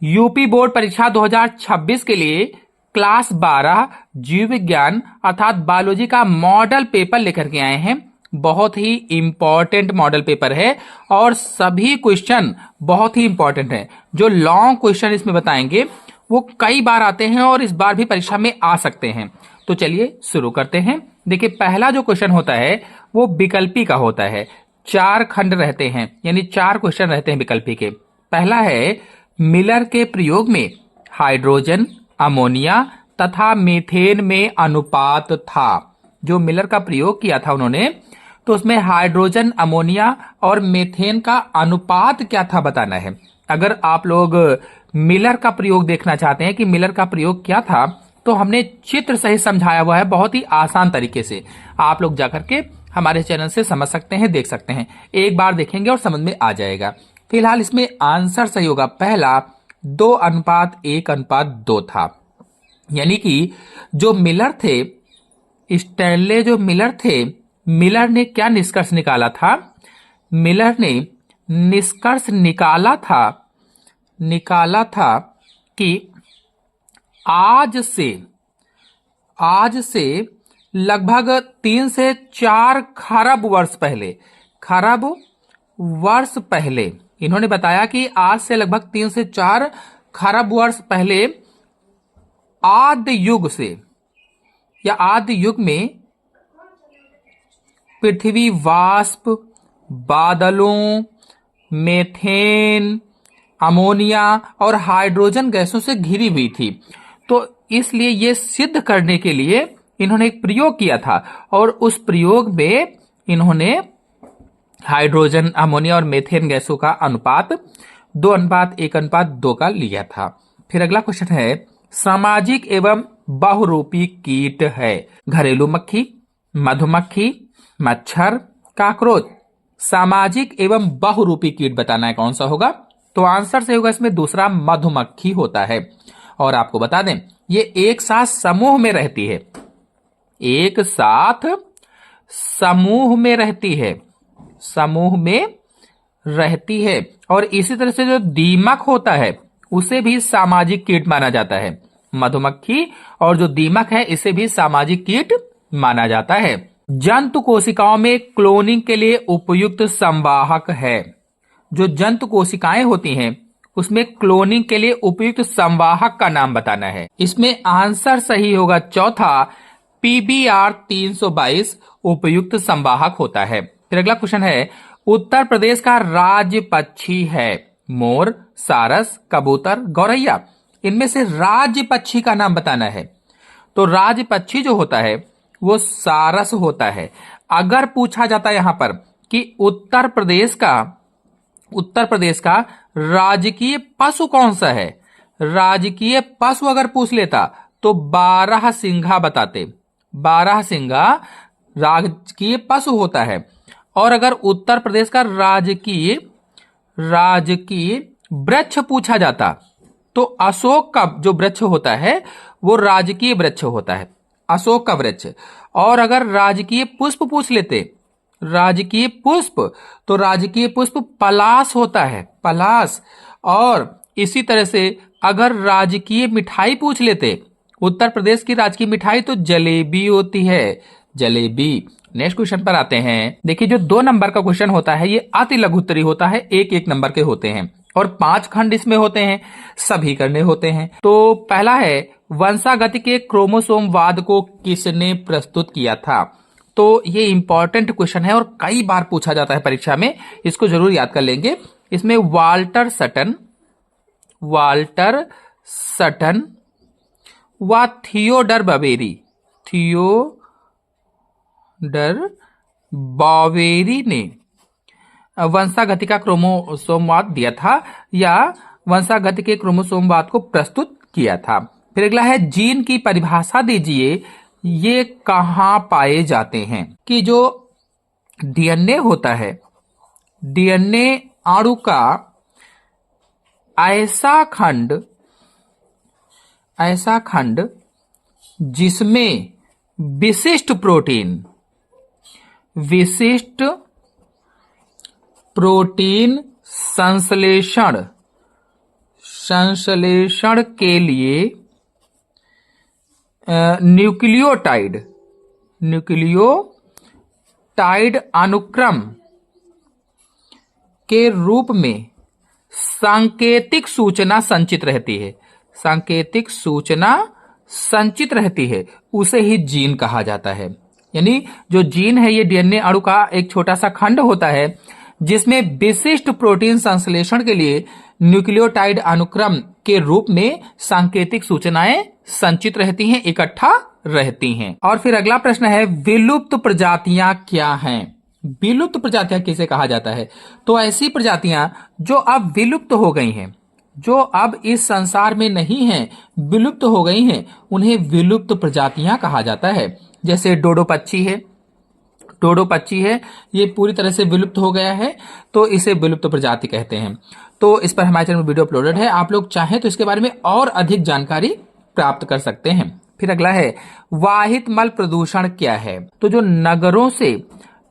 UP board परीक्षा 2026 के लिए क्लास 12 जीव विज्ञान अर्थात बायोलॉजी का मॉडल पेपर लेकर के आए हैं। बहुत ही इंपॉर्टेंट मॉडल पेपर है और सभी क्वेश्चन बहुत ही इंपॉर्टेंट है। जो लॉन्ग क्वेश्चन इसमें बताएंगे वो कई बार आते हैं और इस बार भी परीक्षा में आ सकते हैं। तो चलिए शुरू करते हैं। देखिए, पहला जो क्वेश्चन होता है वो विकल्पी का होता है। 4 खंड रहते हैं, यानी 4 क्वेश्चन रहते हैं विकल्पी के। पहला है, मिलर के प्रयोग में हाइड्रोजन, अमोनिया तथा मीथेन में अनुपात था। जो मिलर का प्रयोग किया था उन्होंने, तो उसमें हाइड्रोजन, अमोनिया और मीथेन का अनुपात क्या था बताना है। अगर आप लोग मिलर का प्रयोग देखना चाहते हैं कि मिलर का प्रयोग क्या था, तो हमने चित्र सहित समझाया हुआ है बहुत ही आसान तरीके से। आप लोग जाकर के हमारे चैनल से समझ सकते हैं, देख सकते हैं। एक बार देखेंगे और समझ में आ जाएगा। फिलहाल इसमें आंसर सही होगा पहला, 2:1:2 था। यानी कि जो मिलर थे, स्टैनले जो मिलर थे, मिलर ने क्या निष्कर्ष निकाला था? मिलर ने निष्कर्ष निकाला था कि आज से लगभग 3 से 4 खरब वर्ष पहले इन्होंने बताया कि आज से लगभग 3 से 4 खरब वर्ष पहले आदि युग में पृथ्वी वाष्प, बादलों, मीथेन, अमोनिया और हाइड्रोजन गैसों से घिरी हुई थी। तो इसलिए यह सिद्ध करने के लिए इन्होंने एक प्रयोग किया था और उस प्रयोग में इन्होंने हाइड्रोजन, अमोनिया और मीथेन गैसों का अनुपात 2:1:2 का लिया था। फिर अगला क्वेश्चन है, सामाजिक एवं बहुरूपी कीट है। घरेलू मक्खी, मधुमक्खी, मच्छर, काकरोच। सामाजिक एवं बहुरूपी कीट बताना है कौन सा होगा। तो आंसर से होगा इसमें दूसरा, मधुमक्खी होता है। और आपको बता दें, ये एक साथ समूह में रहती है, एक साथ समूह में रहती है। और इसी तरह से जो दीमक होता है उसे भी सामाजिक कीट माना जाता है। मधुमक्खी और जो दीमक है इसे भी सामाजिक कीट माना जाता है। जंतु कोशिकाओं में क्लोनिंग के लिए उपयुक्त संवाहक है। जो जंतु कोशिकाएं होती हैं उसमें क्लोनिंग के लिए उपयुक्त संवाहक का नाम बताना है। इसमें आंसर सही होगा चौथा, PBr 322 उपयुक्त संवाहक होता है। फिर अगला क्वेश्चन है, उत्तर प्रदेश का राज्य पक्षी है। मोर, सारस, कबूतर, गौरैया। इनमें से राज्य पक्षी का नाम बताना है। तो राज्य पक्षी जो होता है वो सारस होता है। अगर पूछा जाता है यहां पर कि उत्तर प्रदेश का राजकीय पशु कौन सा है, राजकीय पशु अगर पूछ लेता तो बारहसिंघा बताते। बारहसिंघा राजकीय पशु होता है। और अगर उत्तर प्रदेश का राजकीय वृक्ष पूछा जाता तो अशोक का जो वृक्ष होता है वो राजकीय वृक्ष होता है, अशोक का वृक्ष। और अगर राजकीय पुष्प पूछ लेते, राजकीय पुष्प, तो राजकीय पुष्प पलाश होता है, पलाश। और इसी तरह से अगर राजकीय मिठाई पूछ लेते, उत्तर प्रदेश की राजकीय मिठाई तो जलेबी होती है, जलेबी। नेक्स्ट क्वेश्चन पर आते हैं। देखिए, जो 2 नंबर का क्वेश्चन होता है ये अति लघु उत्तरीय होता है, 1-1 नंबर के होते हैं और 5 खंड इसमें होते हैं, सभी करने होते हैं। तो पहला है, वंशागति के क्रोमोसोमवाद को किसने प्रस्तुत किया था। तो ये इंपॉर्टेंट क्वेश्चन है और कई बार पूछा जाता है परीक्षा में, इसको जरूर याद कर लेंगे। इसमें वाल्टर सटन व थियोडर बावेरी ने वंशागति का क्रोमोसोमवाद दिया था या वंशागति के क्रोमोसोमवाद को प्रस्तुत किया था। फिर अगला है, जीन की परिभाषा दीजिए, ये कहां पाए जाते हैं। कि जो डीएनए होता है, डीएनए अणु का ऐसा खंड जिसमें विशिष्ट प्रोटीन संश्लेषण संश्लेषण के लिए न्यूक्लियोटाइड अनुक्रम के रूप में सांकेतिक सूचना संचित रहती है, उसे ही जीन कहा जाता है। यानी जो जीन है ये डीएनए अणु का एक छोटा सा खंड होता है जिसमें विशिष्ट प्रोटीन संश्लेषण के लिए न्यूक्लियोटाइड अनुक्रम के रूप में सांकेतिक सूचनाएं संचित रहती हैं, इकट्ठा रहती हैं। और फिर अगला प्रश्न है, विलुप्त प्रजातियां क्या हैं? विलुप्त प्रजातियां किसे कहा जाता है? तो ऐसी प्रजातियां जो अब विलुप्त हो गई हैं, जो अब इस संसार में नहीं हैं, विलुप्त हो गई हैं, उन्हें विलुप्त प्रजातियां कहा जाता है। जैसे डोडो पक्षी है, ये पूरी तरह से विलुप्त हो गया है, तो इसे विलुप्त प्रजाति कहते हैं। तो इस पर हमारे चैनल में वीडियो अपलोडेड है, आप लोग चाहें तो इसके बारे में और अधिक जानकारी प्राप्त कर सकते हैं। फिर अगला है, वाहित मल प्रदूषण क्या है? तो जो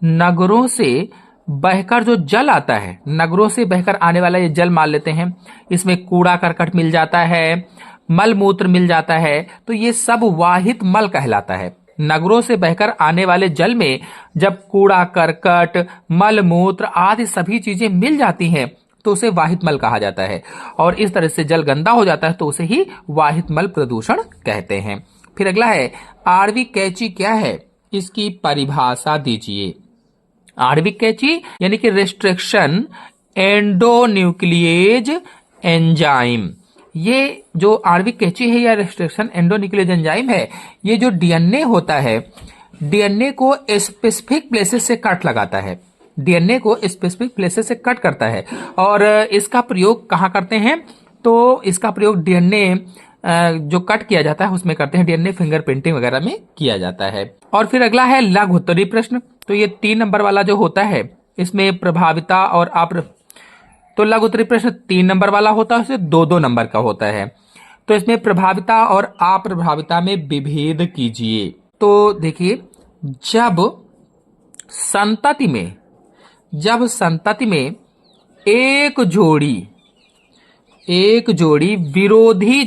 नगरों से बहकर जो जल आता है, नगरों से बहकर आने वाला ये जल मान लेते हैं, इसमें कूड़ा करकट मिल जाता है, मल मूत्र मिल जाता है, तो ये सब वाहित मल कहलाता है। नगरों से बहकर आने वाले जल में जब कूड़ा करकट, मल मूत्र आदि सभी चीजें मिल जाती हैं तो उसे वाहित मल कहा जाता है, और इस तरह से जल गंदा हो जाता है तो उसे ही वाहित मल प्रदूषण कहते हैं। फिर अगला है, आणविक कैंची क्या है? इसकी परिभाषा दीजिए। आणविक कैंची यानी कि रिस्ट्रिक्शन एंडोन्यूक्लिएज एंजाइम। ये जो आणविक कैंची है या रिस्ट्रिक्शन एंडोन्यूक्लिएज एंजाइम है, ये जो डीएनए होता है, डीएनए को स्पेसिफिक प्लेसेस से कट लगाता है, डीएनए को स्पेसिफिक प्लेसेस से कट करता है। और इसका प्रयोग कहाँ करते हैं? तो इसका प्रयोग डीएनए जो कट किया जाता है उसमें करते हैं, डीएनए फिंगरप्रिंटिंग वगैरह में किया जाता है। और फिर अगला है लघु उत्तरीय प्रश्न। तो ये 3 नंबर वाला जो होता है, इसमें प्रभाविता और तो लघु उत्तरीय प्रश्न 3 नंबर वाला होता है, उससे 2-2 नंबर का होता है। तो इसमें प्रभाविता और अप्रभाविता में विभेद कीजिए। तो देखिए, जब संतति में एक जोड़ी विरोधी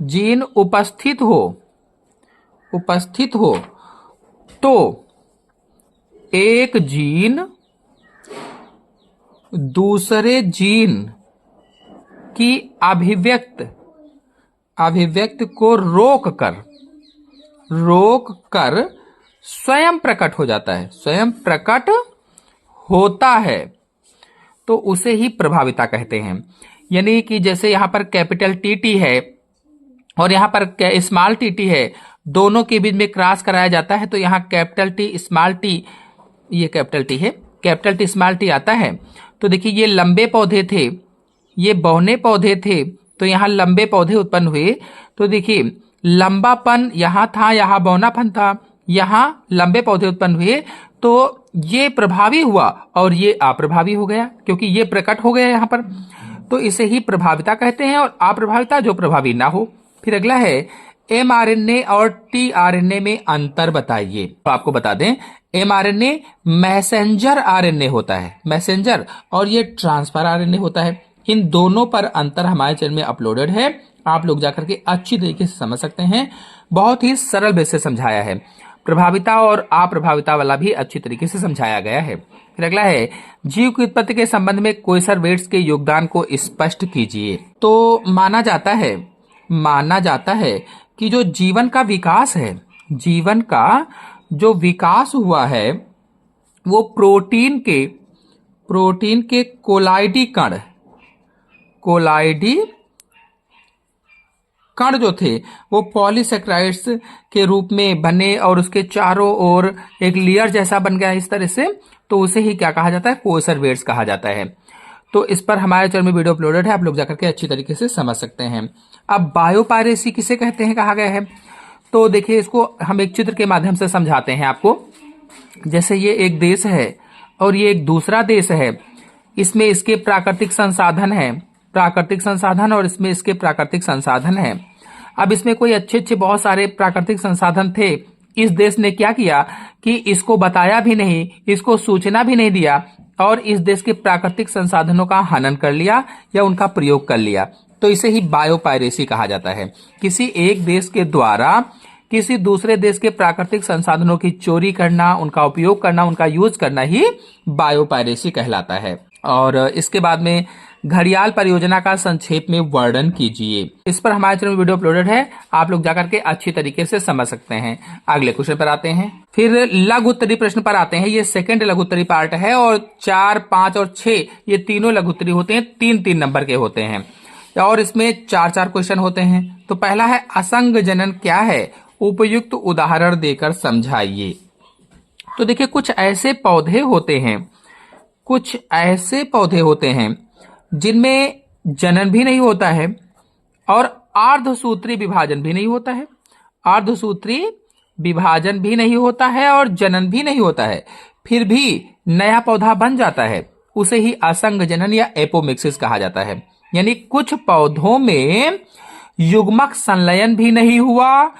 जीन उपस्थित हो तो एक जीन दूसरे जीन की अभिव्यक्ति को रोक कर स्वयं प्रकट होता है, तो उसे ही प्रभाविता कहते हैं। यानी कि जैसे यहां पर कैपिटल टी है और यहां पर स्मॉल टी है, दोनों के बीच में क्रॉस कराया जाता है, तो यहां कैपिटल टी स्मॉल टी, ये कैपिटल टी है, कैपिटल टी स्मॉल टी आता है। तो देखिए, ये लंबे पौधे थे, ये बौने पौधे थे, तो यहां लंबे पौधे उत्पन्न हुए। तो देखिए, लंबापन यहां था, यहां बौनापन था, यहां लंबे पौधे उत्पन्न हुए, तो ये प्रभावी हुआ और ये अप्रभावी हो गया, क्योंकि ये प्रकट हो गया यहां पर, तो इसे ही प्रभाविता कहते हैं। और अप्रभाविता जो प्रभावी ना हो। फिर अगला है, एमआरएनए और टीआरएनए में अंतर बताइए। तो आपको बता दें, एमआरएनए मैसेंजर आरएनए होता है, मैसेंजर, और ये ट्रांसफर आरएनए होता है। इन दोनों पर अंतर हमारे चैनल में अपलोडेड है, आप लोग जाकर के अच्छी तरीके से समझ सकते हैं। बहुत ही सरल वे से समझाया है, प्रभाविता और अप्रभाविता वाला भी अच्छी तरीके से समझाया गया है। फिर अगला है, जीव की उत्पत्ति के संबंध में कोइसरवेट्स के योगदान को स्पष्ट कीजिए। तो माना जाता है कि जो जीवन का विकास है, जीवन का जो विकास हुआ है, वो प्रोटीन के कोलाइडी कण जो थे वो पॉलीसेक्राइड्स के रूप में बने और उसके चारों ओर एक लेयर जैसा बन गया इस तरह से, तो उसे ही क्या कहा जाता है? कोइसरवेट्स कहा जाता है। तो इस पर हमारे चैनल में वीडियो अपलोडेड है, आप लोग जाकर के अच्छी तरीके से समझ सकते हैं। अब बायोपायरेसी किसे कहते हैं कहा गया है? तो देखिए, इसको हम एक चित्र के माध्यम से समझाते हैं आपको। जैसे ये एक देश है और ये एक दूसरा देश है, इसमें इसके प्राकृतिक संसाधन और इसमें इसके प्राकृतिक संसाधन है। अब इसमें कोई अच्छे बहुत सारे प्राकृतिक संसाधन थे, इस देश ने क्या किया कि इसको बताया भी नहीं, इसको सूचना भी नहीं दिया और इस देश के प्राकृतिक संसाधनों का हनन कर लिया या उनका प्रयोग कर लिया। तो इसे ही बायोपायरेसी कहा जाता है। किसी एक देश के द्वारा किसी दूसरे देश के प्राकृतिक संसाधनों की चोरी करना, उनका उपयोग करना, उनका यूज करना ही बायोपायरेसी कहलाता है। और इसके बाद में घड़ियाल परियोजना का संक्षेप में वर्णन कीजिए। इस पर हमारे चैनल में वीडियो अपलोडेड है, आप लोग जाकर के अच्छी तरीके से समझ सकते हैं। अगले क्वेश्चन पर आते हैं। फिर लघु उत्तरीय प्रश्न पर आते हैं। ये सेकंड लघु उत्तरीय पार्ट है और 4, 5 और 6 ये तीनों लघु उत्तरीय होते हैं, 3-3 नंबर के होते हैं और इसमें 4-4 क्वेश्चन होते हैं। तो पहला है असंग जनन क्या है, उपयुक्त उदाहरण देकर समझाइए। तो देखिए कुछ ऐसे पौधे होते हैं जिनमें जनन भी नहीं होता है और अर्धसूत्री विभाजन भी नहीं होता है, अर्धसूत्री विभाजन भी नहीं होता है और जनन भी नहीं होता है, फिर भी नया पौधा बन जाता है, उसे ही असंग जनन या एपोमिक्सिस कहा जाता है। यानी कुछ पौधों में युग्मक संलयन भी नहीं हुआ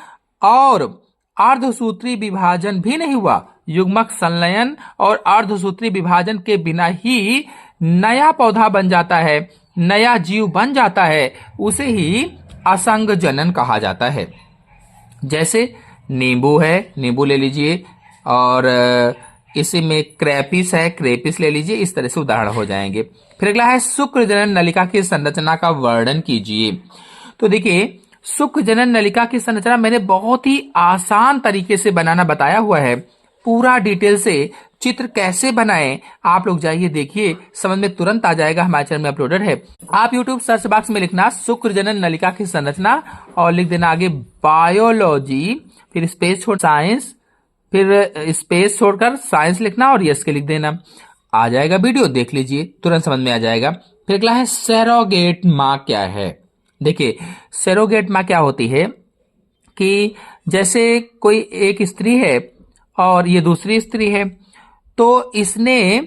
और अर्धसूत्री विभाजन भी नहीं हुआ। युग्मक संलयन और अर्धसूत्री विभाजन के बिना ही नया पौधा बन जाता है, नया जीव बन जाता है, उसे ही असंग जनन कहा जाता है। जैसे नींबू है, नींबू ले लीजिए, और इसी में क्रेपिस है, क्रेपिस ले लीजिए। इस तरह से उदाहरण हो जाएंगे। फिर अगला है शुक्र जनन नलिका की संरचना का वर्णन कीजिए। तो देखिए शुक्र जनन नलिका की संरचना मैंने बहुत ही आसान तरीके से बनाना बताया हुआ है। पूरा डिटेल से चित्र कैसे बनाएं आप लोग जाइए देखिए, समझ में तुरंत आ जाएगा। हमारे चैनल में अपलोडेड है। आप यूट्यूब सर्च बॉक्स में लिखना शुक्र जनन नलिका की संरचना और लिख देना आगे बायोलॉजी, फिर स्पेस छोड़ साइंस, फिर स्पेस छोड़कर साइंस लिखना और यस के लिख देना। आ जाएगा वीडियो, देख लीजिए, तुरंत समझ में आ जाएगा। फिर अगला है सरोगेट माँ क्या है। देखिए सरोगेट माँ क्या होती है कि जैसे कोई एक स्त्री है और ये दूसरी स्त्री है, तो इसने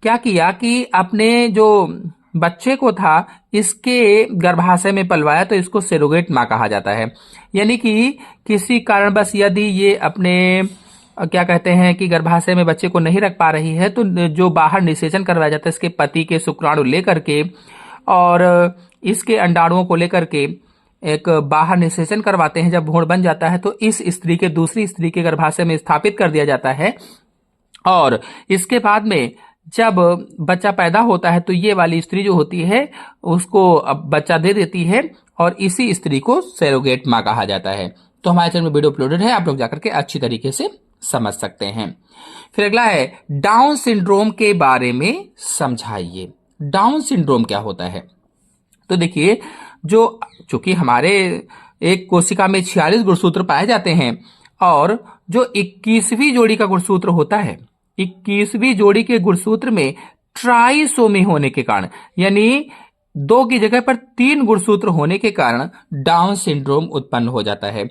क्या किया कि अपने जो बच्चे को था इसके गर्भाशय में पलवाया, तो इसको सरोगेट माँ कहा जाता है। यानी कि किसी कारणवश यदि ये अपने क्या कहते हैं कि गर्भाशय में बच्चे को नहीं रख पा रही है, तो जो बाहर निषेचन करवाया जाता है इसके पति के शुक्राणु लेकर के और इसके अंडाणुओं को लेकर के एक बाहर निषेचन करवाते हैं। जब भ्रूण बन जाता है तो इस स्त्री के दूसरी स्त्री के गर्भाशय में स्थापित कर दिया जाता है और इसके बाद में जब बच्चा पैदा होता है तो ये वाली स्त्री जो होती है उसको अब बच्चा दे देती है और इसी स्त्री को सरोगेट माँ कहा जाता है। तो हमारे चैनल में वीडियो अपलोडेड है, आप लोग जाकर के अच्छी तरीके से समझ सकते हैं। फिर अगला है डाउन सिंड्रोम के बारे में समझाइए। डाउन सिंड्रोम क्या होता है। तो देखिए चूंकि हमारे एक कोशिका में 46 गुणसूत्र पाए जाते हैं और जो 21वीं जोड़ी का गुणसूत्र होता है, 21वीं जोड़ी के गुणसूत्र में ट्राइसोमी होने के कारण, यानी 2 की जगह पर 3 गुणसूत्र होने के कारण डाउन सिंड्रोम उत्पन्न हो जाता है।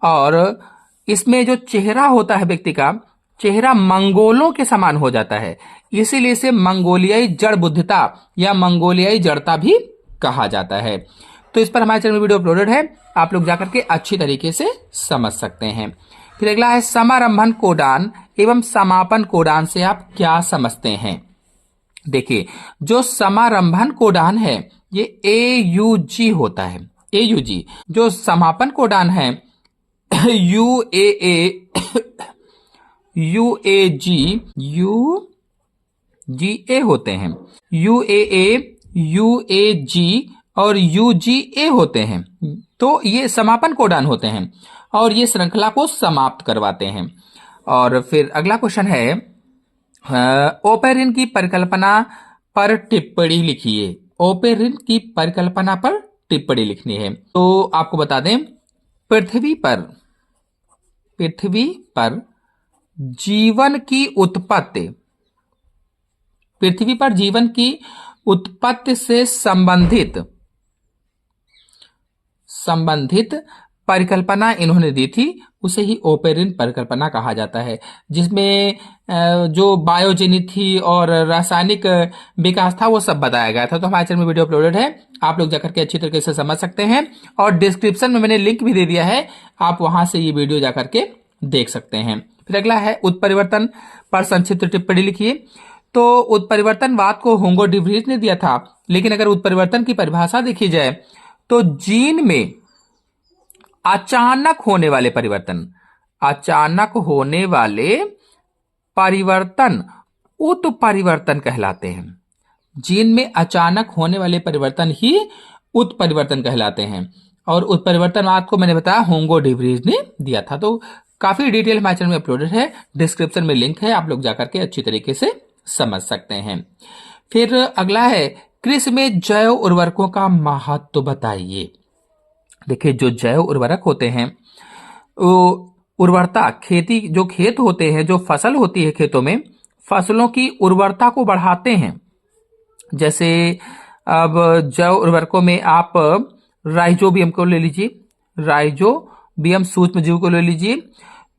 और इसमें जो चेहरा होता है व्यक्ति का, चेहरा मंगोलों के समान हो जाता है, इसीलिए इसे मंगोलियाई जड़ बुद्धिता या मंगोलियाई जड़ता भी कहा जाता है। तो इस पर हमारे चैनल में वीडियो अपलोडेड है, आप लोग जाकर के अच्छी तरीके से समझ सकते हैं। फिर अगला है समारंभन कोडान एवं समापन कोडान से आप क्या समझते हैं। देखिए जो समारंभन कोडान है ये AUG होता है, AUG। जो समापन कोडान है UAA, UAG, UGA होते हैं। UAA, UAG और UGA होते हैं। तो ये समापन कोडान होते हैं और ये श्रृंखला को समाप्त करवाते हैं। और फिर अगला क्वेश्चन है ओपेरिन की परिकल्पना पर टिप्पणी लिखिए। ओपेरिन की परिकल्पना पर टिप्पणी लिखनी है। तो आपको बता दें पृथ्वी पर जीवन की उत्पत्ति, पृथ्वी पर जीवन की उत्पत्ति से संबंधित परिकल्पना इन्होंने दी थी, उसे ही ओपेरिन परिकल्पना कहा जाता है, जिसमें जो बायोजेनी थी और रासायनिक विकास था वो सब बताया गया था। तो हमारे चैनल में वीडियो अपलोडेड है, आप लोग जाकर के अच्छी तरीके से समझ सकते हैं और डिस्क्रिप्शन में मैंने लिंक भी दे दिया है, आप वहां से ये वीडियो जाकर के देख सकते हैं। फिर अगला है उत्परिवर्तन पर संक्षिप्त टिप्पणी लिखिए। तो उत्परिवर्तनवाद को हुंगो डी व्रीज ने दिया था, लेकिन अगर उत्परिवर्तन की परिभाषा देखी जाए तो जीन में अचानक होने वाले परिवर्तन, अचानक होने वाले परिवर्तन उत्परिवर्तन कहलाते हैं। जीन में अचानक होने वाले परिवर्तन ही उत्परिवर्तन कहलाते हैं। और उत्परिवर्तनवाद को मैंने बताया हुंगो डी व्रीज ने दिया था। तो काफी डिटेल हमारे चैनल में अपलोडेड है, डिस्क्रिप्शन में लिंक है, आप लोग जाकर के अच्छी तरीके से समझ सकते हैं। फिर अगला है कृषि में जैव उर्वरकों का महत्व बताइए। देखिए जो जैव उर्वरक होते हैं वो उर्वरता, खेती जो खेत होते हैं, जो फसल होती है खेतों में, फसलों की उर्वरता को बढ़ाते हैं। जैसे अब जैव उर्वरकों में आप राइजोबियम को ले लीजिए, राइजोबियम सूक्ष्म जीव को ले लीजिए।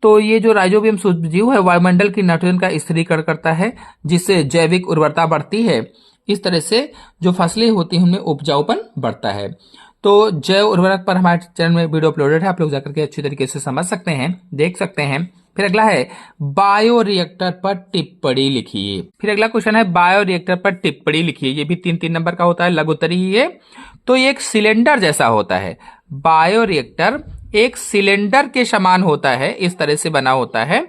तो ये जो राइजोबियम सूक्ष्म जीव है वायुमंडल की नाइट्रोजन का स्थिरीकरण करता है, जिससे जैविक उर्वरता बढ़ती है। इस तरह से जो फसलें होती हैं उनमें उपजाऊपन बढ़ता है। तो जैव उर्वरक पर हमारे चैनल में वीडियो अपलोडेड है, आप लोग जाकर के अच्छी तरीके से समझ सकते हैं, देख सकते हैं। फिर अगला है बायोरिएक्टर पर टिप्पणी लिखिए। फिर अगला क्वेश्चन है बायोरिएक्टर पर टिप्पणी लिखिए। ये भी 3-3 नंबर का होता है, लघु उत्तरी ही है। तो ये एक सिलेंडर जैसा होता है। बायोरिएक्टर एक सिलेंडर के समान होता है, इस तरह से बना होता है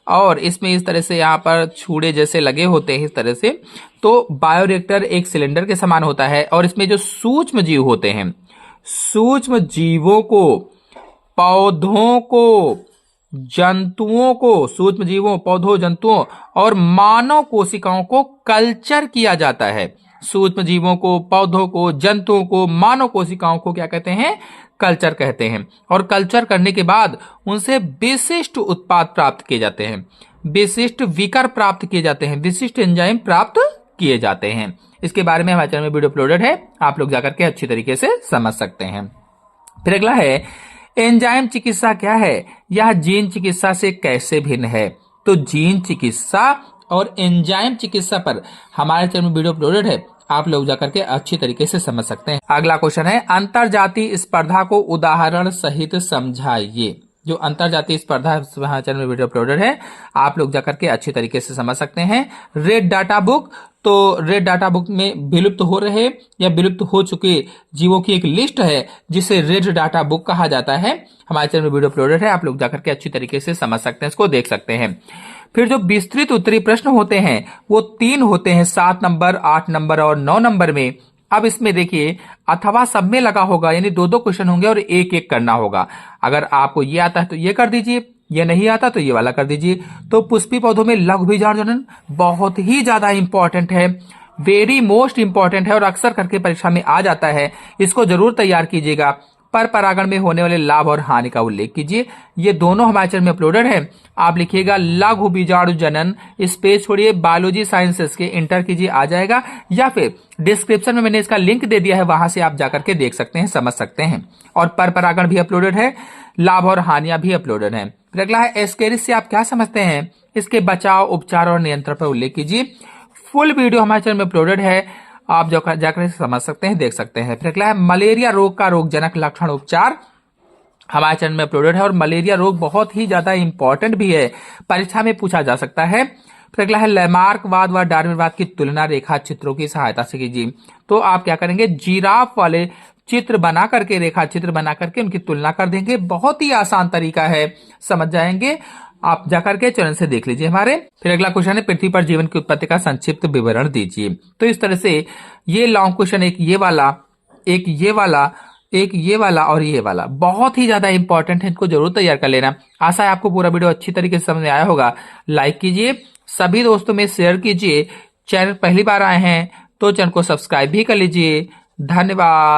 और इसमें इस तरह से यहाँ पर छूड़े जैसे लगे होते हैं इस तरह से। तो बायोरिएक्टर एक सिलेंडर के समान होता है और इसमें जो सूक्ष्म जीव होते हैं, सूक्ष्म जीवों को, पौधों को, जंतुओं को, सूक्ष्म जीवों, पौधों, जंतुओं और मानव कोशिकाओं को कल्चर किया जाता है। सूक्ष्म जीवों को, पौधों को, जंतुओं को, मानव कोशिकाओं को क्या कहते हैं? कल्चर कहते हैं। और कल्चर करने के बाद उनसे विशिष्ट उत्पाद प्राप्त किए जाते हैं, विशिष्ट विकर प्राप्त किए जाते हैं, विशिष्ट एंजाइम प्राप्त किए जाते हैं। इसके बारे में हमारे चैनल में वीडियो अपलोडेड है, आप लोग जाकर के अच्छी तरीके से समझ सकते हैं। फिर अगला है एंजाइम चिकित्सा क्या है, यह जीन चिकित्सा से कैसे भिन्न है? तो जीन चिकित्सा और एंजाइम चिकित्सा पर हमारे चैनल में वीडियो अपलोडेड है, आप लोग जाकर के अच्छी तरीके से समझ सकते हैं। अगला क्वेश्चन है अंतरजातीय स्पर्धा को उदाहरण सहित समझाइए। जो अंतरजातीय स्पर्धा हमारे चैनल में वीडियो अपलोडेड है, आप लोग जाकर के अच्छी तरीके से समझ सकते हैं। रेड डाटा बुक, तो रेड डाटा बुक में विलुप्त हो रहे या विलुप्त हो चुके जीवों की एक लिस्ट है जिसे रेड डाटा बुक कहा जाता है। हमारे चैनल में वीडियो अपलोडेड है, आप लोग जाकर के अच्छी तरीके से समझ सकते हैं, इसको देख सकते हैं। फिर जो विस्तृत उत्तरीय प्रश्न होते हैं वो 3 होते हैं, 7 नंबर, 8 नंबर और 9 नंबर में। अब इसमें देखिए अथवा सब में लगा होगा, यानी 2-2 क्वेश्चन होंगे और एक करना होगा। अगर आपको ये आता है तो ये कर दीजिए, ये नहीं आता तो ये वाला कर दीजिए। तो पुष्पी पौधों में लघु बीजाणु जनन बहुत ही ज्यादा इंपॉर्टेंट है, वेरी मोस्ट इंपॉर्टेंट है और अक्सर करके परीक्षा में आ जाता है, इसको जरूर तैयार कीजिएगा। पर परागण में होने वाले लाभ और हानि का उल्लेख कीजिए। ये दोनों हमारे चैनल में अपलोडेड है, आप लिखिएगा लघु बीजाणु जनन, स्पेस छोड़िए बायोलॉजी साइंसेस के इंटर कीजिए, आ जाएगा, या फिर डिस्क्रिप्शन में मैंने इसका लिंक दे दिया है, वहां से आप जाकर के देख सकते हैं, समझ सकते हैं। और पर परागण भी अपलोडेड है, लाभ और हानियां भी अपलोडेड है। फिर अगला है एस्केरिस से आप क्या समझते हैं, इसके बचाव, उपचार और नियंत्रण पर उल्लेख कीजिए। फुल वीडियो हमारे चैनल में अपलोडेड है, आप जाकर समझ सकते हैं, देख सकते हैं। फिर अगला है मलेरिया रोग का रोगजनक लक्षण उपचार, हमारे चैनल में अपलोडेड है और मलेरिया रोग बहुत ही ज्यादा इंपॉर्टेंट भी है, परीक्षा में पूछा जा सकता है। फिर अगला है लैमार्कवाद व डार्विनवाद की तुलना रेखा चित्रों की सहायता से कीजिए। तो आप क्या करेंगे, जिराफ वाले चित्र बना करके, रेखा चित्र बना करके उनकी तुलना कर देंगे, बहुत ही आसान तरीका है, समझ जाएंगे, आप जाकर के चैनल से देख लीजिए हमारे। फिर अगला क्वेश्चन है पृथ्वी पर जीवन की उत्पत्ति का संक्षिप्त विवरण दीजिए। तो इस तरह से ये लॉन्ग क्वेश्चन, एक ये वाला, एक ये वाला, एक ये वाला और ये वाला बहुत ही ज्यादा इंपॉर्टेंट है, इनको जरूर तैयार कर लेना। आशा है आपको पूरा वीडियो अच्छी तरीके से समझ में आया होगा। लाइक कीजिए, सभी दोस्तों में शेयर कीजिए, चैनल पहली बार आए हैं तो चैनल को सब्सक्राइब भी कर लीजिए। धन्यवाद।